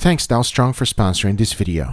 Thanks Dow Strong for sponsoring this video.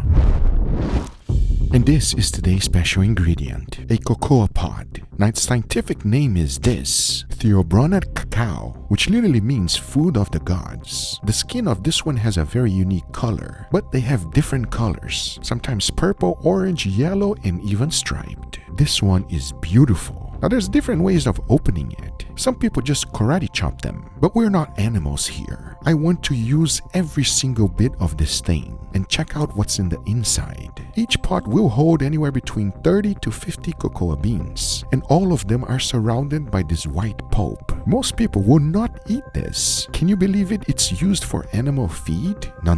And this is today's special ingredient, a cocoa pod. Now its scientific name is this, Theobromate cacao, which literally means food of the gods. The skin of this one has a very unique color, but they have different colors, sometimes purple, orange, yellow, and even striped. This one is beautiful. Now there's different ways of opening it. Some people just karate chop them, but we're not animals here. I want to use every single bit of this thing and check out what's in the inside. Each pot will hold anywhere between 30 to 50 cocoa beans, and all of them are surrounded by this white pulp. Most people will not eat this. Can you believe it? It's used for animal feed? No.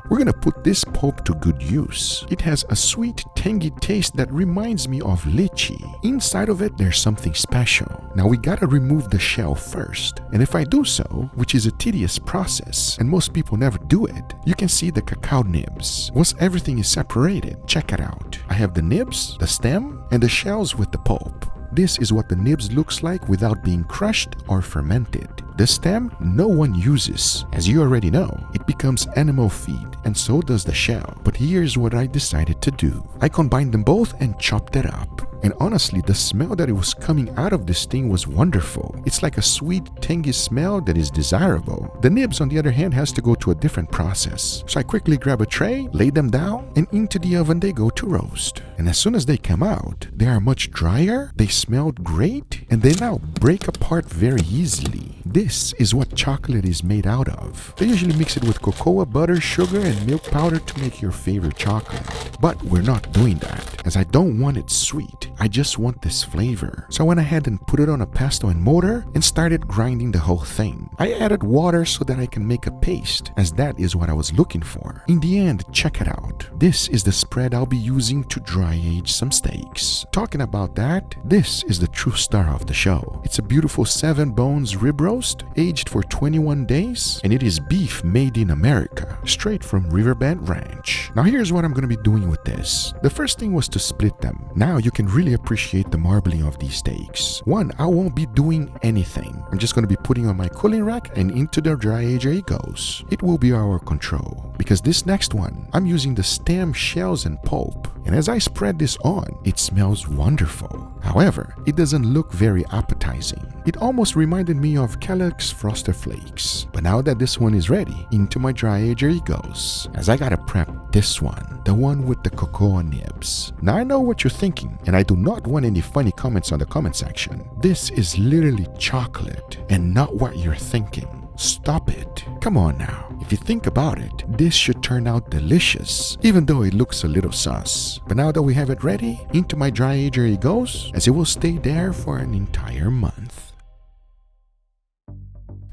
We're gonna put this pulp to good use. It has a sweet, tangy taste that reminds me of lychee. Inside of it, there's something special. Now we gotta remove the shell first, and if I do so, which is a tedious process, and most people never do it, you can see the cacao nibs. Once everything is separated, check it out. I have the nibs, the stem, and the shells with the pulp. This is what the nibs looks like without being crushed or fermented. The stem, no one uses. As you already know, it becomes animal feed, and so does the shell. But here's what I decided to do. I combined them both and chopped it up. And honestly, the smell that it was coming out of this thing was wonderful. It's like a sweet, tangy smell that is desirable. The nibs, on the other hand, has to go to a different process. So I quickly grab a tray, lay them down, and into the oven they go to roast. And as soon as they come out, they are much drier, they smelled great, and they now break apart very easily. This is what chocolate is made out of. They usually mix it with cocoa, butter, sugar, and milk powder to make your favorite chocolate. But we're not doing that, as I don't want it sweet. I just want this flavor. So I went ahead and put it on a pestle and mortar and started grinding the whole thing. I added water so that I can make a paste, as that is what I was looking for. In the end, check it out. This is the spread I'll be using to dry age some steaks. Talking about that, this is the true star of the show. It's a beautiful 7 bones rib roast, aged for 21 days, and it is beef made in America, straight from Riverbend Ranch. Now here's what I'm going to be doing with this. The first thing was to split them. Now you can really appreciate the marbling of these steaks. One, I won't be doing anything. I'm just going to be putting on my cooling rack, and into the dry ager it goes. It will be our control, because this next one, I'm using the stem, shells, and pulp. And as I spread this on, it smells wonderful. However, it doesn't look very appetizing. It almost reminded me of Kellogg's Frosted Flakes. But now that this one is ready, into my dry ager it goes, as I gotta prep this one, the one with the cocoa nibs. Now I know what you're thinking, and I do not want any funny comments on the comment section. This is literally chocolate and not what you're thinking. Stop it. Come on now. If you think about it, this should turn out delicious, even though it looks a little sus. But now that we have it ready, into my dry ager it goes, as it will stay there for an entire month.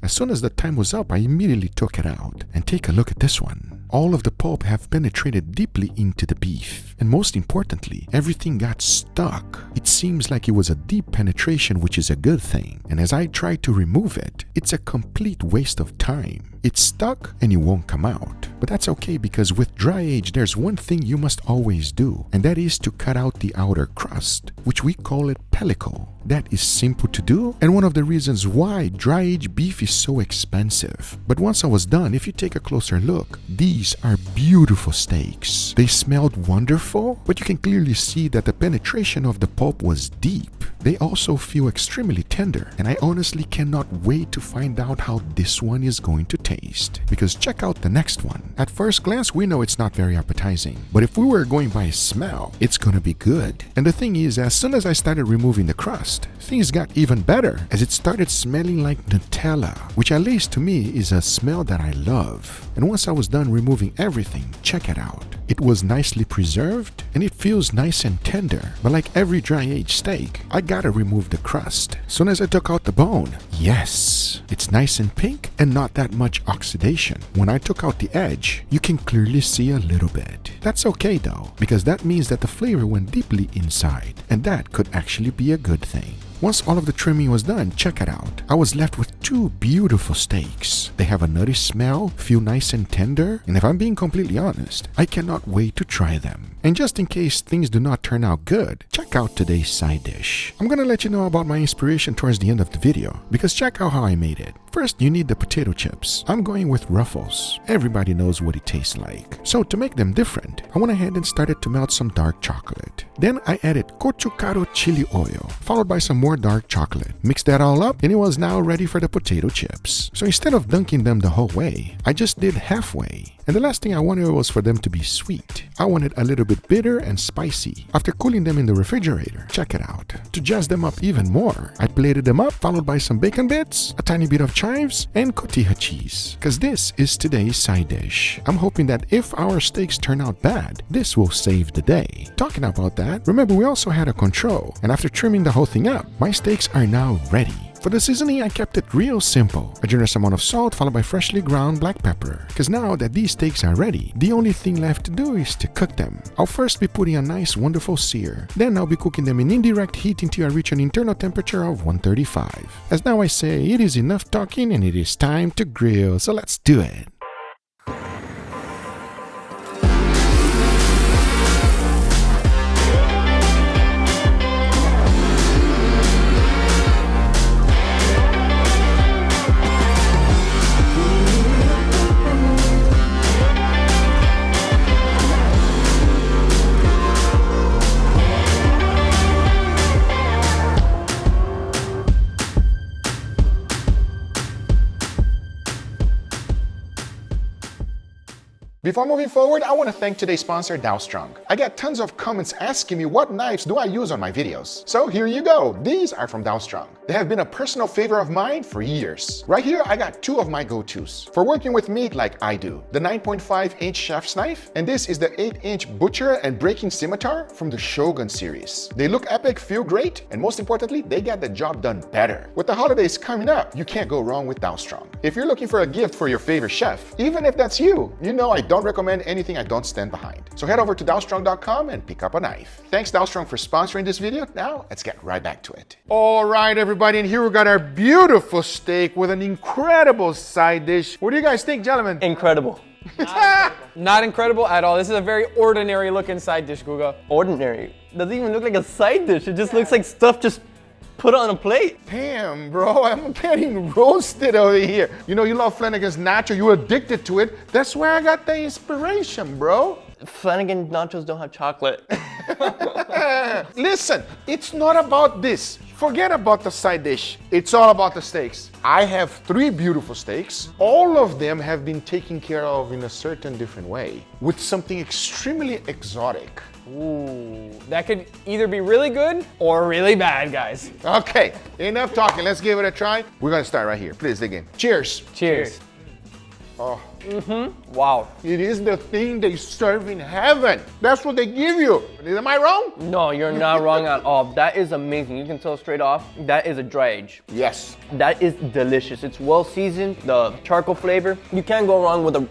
As soon as the time was up, I immediately took it out, and take a look at this one. All of the pulp have penetrated deeply into the beef, and most importantly, everything got stuck. It seems like it was a deep penetration, which is a good thing, and as I try to remove it, it's a complete waste of time. It's stuck and it won't come out. But that's okay, because with dry age, there's one thing you must always do, and that is to cut out the outer crust, which we call it pellicle. That is simple to do, and one of the reasons why dry aged beef is so expensive. But once I was done, if you take a closer look, these are beautiful steaks. They smelled wonderful, but you can clearly see that the penetration of the pulp was deep. They also feel extremely tender, and I honestly cannot wait to find out how this one is going to taste. Because check out the next one. At first glance, we know it's not very appetizing, but if we were going by smell, it's gonna be good. And the thing is, as soon as I started removing the crust, things got even better, as it started smelling like Nutella, which at least to me is a smell that I love. And once I was done removing everything, check it out. It was nicely preserved, and it feels nice and tender. But like every dry aged steak, I gotta remove the crust. Soon as I took out the bone, yes, it's nice and pink and not that much oxidation. When I took out the edge, you can clearly see a little bit. That's okay though, because that means that the flavor went deeply inside, and that could actually be a good thing. Once all of the trimming was done, check it out. I was left with 2 beautiful steaks. They have a nutty smell, feel nice and tender, and if I'm being completely honest, I cannot wait to try them. And just in case things do not turn out good, check out today's side dish. I'm gonna let you know about my inspiration towards the end of the video, because check out how I made it. First, you need the potato chips. I'm going with Ruffles. Everybody knows what it tastes like. So to make them different, I went ahead and started to melt some dark chocolate. Then I added gochujara chili oil, followed by some more dark chocolate. Mixed that all up, and it was now ready for the potato chips. So instead of dunking them the whole way, I just did halfway. And the last thing I wanted was for them to be sweet. I wanted a little bit bitter and spicy. After cooling them in the refrigerator, check it out. To jazz them up even more, I plated them up, followed by some bacon bits, a tiny bit of chives, and cotija cheese. Cause this is today's side dish. I'm hoping that if our steaks turn out bad, this will save the day. Talking about that, remember we also had a control, and after trimming the whole thing up, my steaks are now ready. For the seasoning, I kept it real simple. A generous amount of salt followed by freshly ground black pepper. Cause now that these steaks are ready, the only thing left to do is to cook them. I'll first be putting a nice wonderful sear. Then I'll be cooking them in indirect heat until I reach an internal temperature of 135. As now I say, it is enough talking and it is time to grill, so let's do it. Before moving forward, I want to thank today's sponsor, Dowstrong. I get tons of comments asking me what knives do I use on my videos. So here you go. These are from Dowstrong. They have been a personal favorite of mine for years. Right here, I got two of my go-tos for working with meat like I do. The 9.5-inch chef's knife, and this is the 8-inch butcher and breaking scimitar from the Shogun series. They look epic, feel great, and most importantly, they get the job done better. With the holidays coming up, you can't go wrong with Dowstrong. If you're looking for a gift for your favorite chef, even if that's you, you know I don't recommend anything I don't stand behind. So head over to dowstrong.com and pick up a knife. Thanks Dowstrong for sponsoring this video. Now let's get right back to it. All right, everybody, and here we got our beautiful steak with an incredible side dish. What do you guys think, gentlemen? Incredible. Not incredible at all. This is a very ordinary looking side dish, Guga. Ordinary. Doesn't even look like a side dish. It just looks like stuff just put on a plate. Damn, bro, I'm getting roasted over here. You know, you love Flanagan's Nacho, you're addicted to it. That's where I got the inspiration, bro. Flanagan nachos don't have chocolate. Listen, it's not about this. Forget about the side dish. It's all about the steaks. I have 3 beautiful steaks. All of them have been taken care of in a certain different way with something extremely exotic. Ooh, that could either be really good or really bad, guys. Okay, enough talking. Let's give it a try. We're gonna start right here. Please dig in. Cheers. Cheers. Oh. Wow. It is the thing they serve in heaven. That's what they give you. Am I wrong? No, you're not wrong at all. That is amazing. You can tell straight off, that is a dry age. Yes. That is delicious. It's well seasoned, the charcoal flavor. You can't go wrong with a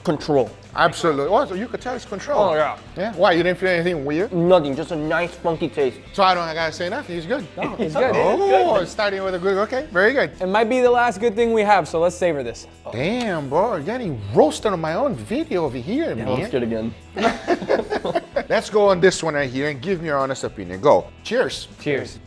control. Absolutely. Oh, so you could tell it's control. Oh, yeah. Yeah? Why? You didn't feel anything weird? Nothing, just a nice funky taste. So I gotta say nothing. He's good. No, it's good. Oh, it's starting with a good. Okay, very good. It might be the last good thing we have, so let's savor this. Damn, bro, you're getting roasted on my own video over here, man. Let's get it again. Let's go on this one right here and give me your honest opinion. Go. Cheers. Cheers.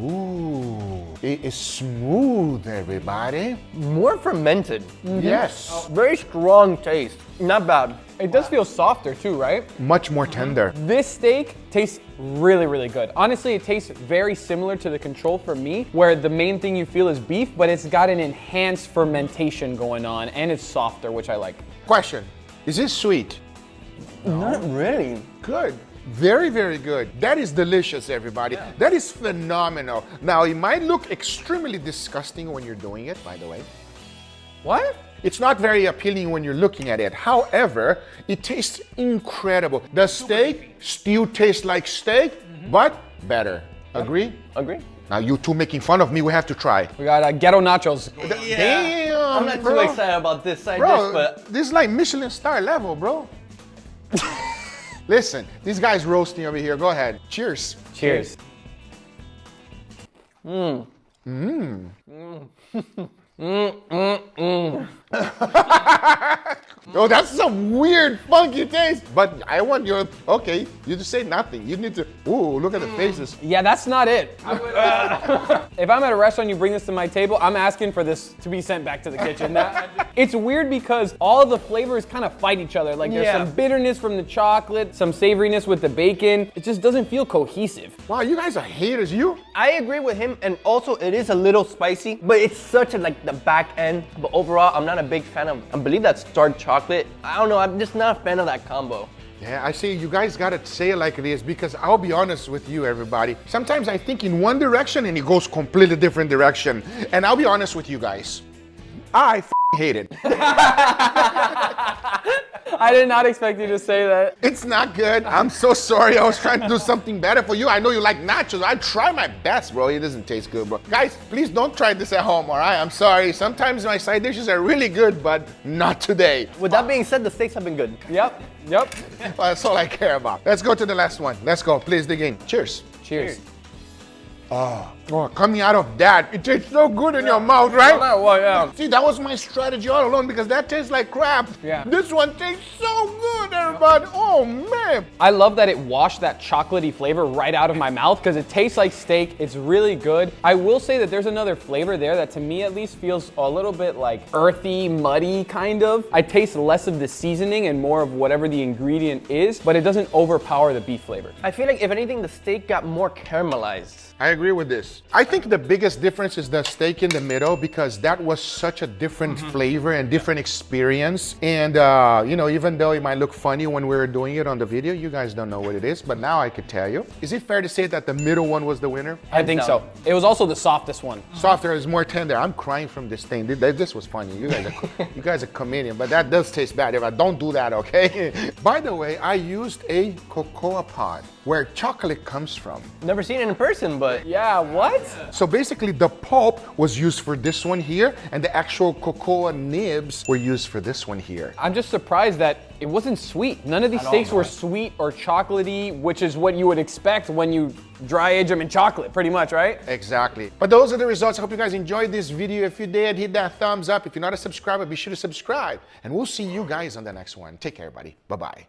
Ooh, it is smooth, everybody. More fermented. Yes. Very strong taste. Not bad. It does feel softer too, right? Much more tender. This steak tastes really, really good. Honestly, it tastes very similar to the control for me, where the main thing you feel is beef, but it's got an enhanced fermentation going on, and it's softer, which I like. Question, is this sweet? Not really. Good. Very, very good. That is delicious, everybody. Yeah. That is phenomenal. Now, it might look extremely disgusting when you're doing it, by the way. What? It's not very appealing when you're looking at it. However, it tastes incredible. The steak still tastes like steak, but better. Agree? Agree. Now, you two making fun of me, we have to try. We got ghetto nachos. Yeah. Damn, I'm not bro. too excited about this side Bro, dish, but this is like Michelin star level, bro. Listen, this guy's roasting over here. Go ahead. Cheers. Cheers. Oh, that's some weird, funky taste. But I want your, okay, you just say nothing. You need to, ooh, look at the faces. Yeah, that's not it. If I'm at a restaurant, you bring this to my table, I'm asking for this to be sent back to the kitchen. It's weird because all of the flavors kind of fight each other. Like there's some bitterness from the chocolate, some savoriness with the bacon. It just doesn't feel cohesive. Wow, you guys are haters, you? I agree with him, and also it is a little spicy, but it's such a like the back end. But overall, I'm not a big fan of, I believe that's dark chocolate. I don't know, I'm just not a fan of that combo. Yeah, I see you guys gotta say it like it is, because I'll be honest with you, everybody. Sometimes I think in one direction and it goes completely different direction. And I'll be honest with you guys. I hate it. I did not expect you to say that. It's not good. I'm so sorry. I was trying to do something better for you. I know you like nachos. I try my best, bro. It doesn't taste good, bro. Guys, please don't try this at home, all right? I'm sorry. Sometimes my side dishes are really good, but not today. With that being said, the steaks have been good. Yep. That's all I care about. Let's go to the last one. Let's go. Please dig in. Cheers. Cheers. Oh, coming out of that, it tastes so good in your mouth, right? Well, yeah. See, that was my strategy all along, because that tastes like crap. Yeah. This one tastes so good, everybody. Oh, man. I love that it washed that chocolatey flavor right out of my mouth because it tastes like steak. It's really good. I will say that there's another flavor there that to me at least feels a little bit like earthy, muddy kind of. I taste less of the seasoning and more of whatever the ingredient is, but it doesn't overpower the beef flavor. I feel like if anything, the steak got more caramelized. I agree with this. I think the biggest difference is the steak in the middle, because that was such a different flavor and different experience. And, you know, even though it might look funny when we were doing it on the video, you guys don't know what it is, but now I could tell you. Is it fair to say that the middle one was the winner? I think so. It was also the softest one. Softer is more tender. I'm crying from this thing. This was funny. You guys are comedian, but that does taste bad. Don't do that, okay? By the way, I used a cocoa pod where chocolate comes from. Never seen it in person, but Yeah, what? So basically the pulp was used for this one here, and the actual cocoa nibs were used for this one here. I'm just surprised that it wasn't sweet. None of these steaks were sweet or chocolatey, which is what you would expect when you dry age them in chocolate, pretty much, right? Exactly. But those are the results. I hope you guys enjoyed this video. If you did, hit that thumbs up. If you're not a subscriber, be sure to subscribe. And we'll see you guys on the next one. Take care, buddy. Bye-bye.